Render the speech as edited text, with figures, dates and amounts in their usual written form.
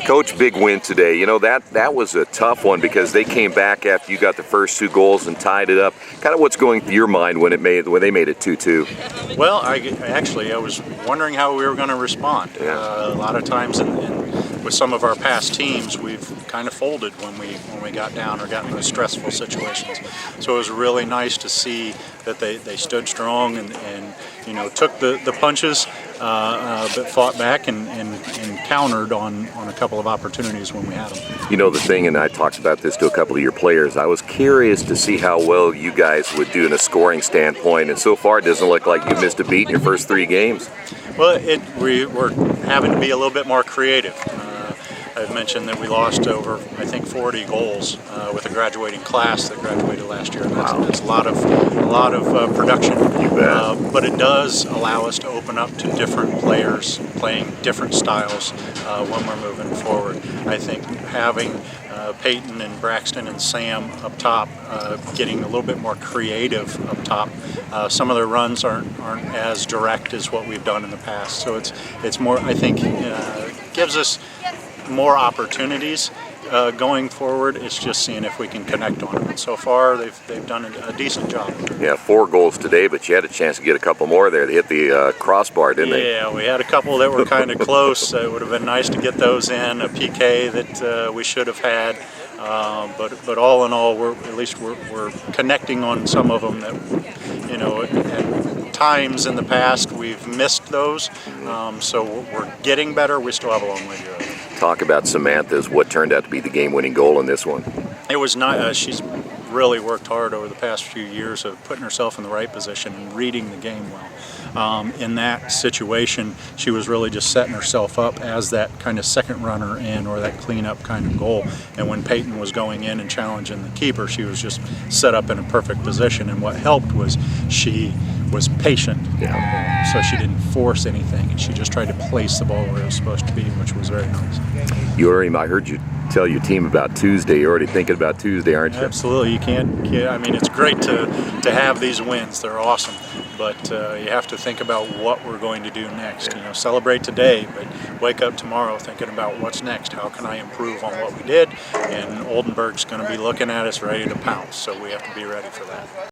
Coach, big win today. You know, that was a tough one because they came back after you got the first 2 goals and tied it up. Kind of what's going through your mind when they made it 2-2? Well, I was wondering how we were going to respond. Yeah. A lot of times with some of our past teams, we've kind of folded when we got down or got in those stressful situations. So it was really nice to see that they stood strong and took the punches, but fought back and countered on a couple of opportunities when we had them. You know, the thing, and I talked about this to a couple of your players, I was curious to see how well you guys would do in a scoring standpoint, and so far it doesn't look like you missed a beat in your first 3 games. Well, we're having to be a little bit more creative. I've mentioned that we lost over, I think, 40 goals with a graduating class that graduated last year. And that's a lot of production. You bet. But it does allow us to open up to different players playing different styles when we're moving forward. I think having Peyton and Braxton and Sam up top, getting a little bit more creative up top. Some of their runs aren't as direct as what we've done in the past. So it's more, I think, gives us more opportunities going forward. It's just seeing if we can connect on them. And so far, they've done a decent job. Yeah, 4 goals today, but you had a chance to get a couple more there. They hit the crossbar, didn't they? Yeah, we had a couple that were kind of close. It would have been nice to get those in. A PK that we should have had. But all in all, we're connecting on some of them that, at times in the past we've missed those. So we're getting better. We still have a long way to go. Talk about Samantha's, what turned out to be the game-winning goal in this one. It was not. She's really worked hard over the past few years of putting herself in the right position and reading the game well. In that situation, she was really just setting herself up as that kind of second runner in or that cleanup kind of goal. And when Peyton was going in and challenging the keeper, she was just set up in a perfect position. And what helped was she was patient, so she didn't force anything, and she just tried to place the ball where it was supposed to be, which was very nice. I heard you tell your team about Tuesday. You're already thinking about Tuesday, aren't you? Absolutely. You can't. I mean, it's great to have these wins. They're awesome, but you have to think about what we're going to do next. Celebrate today, but wake up tomorrow thinking about what's next. How can I improve on what we did? And Oldenburg's going to be looking at us, ready to pounce. So we have to be ready for that.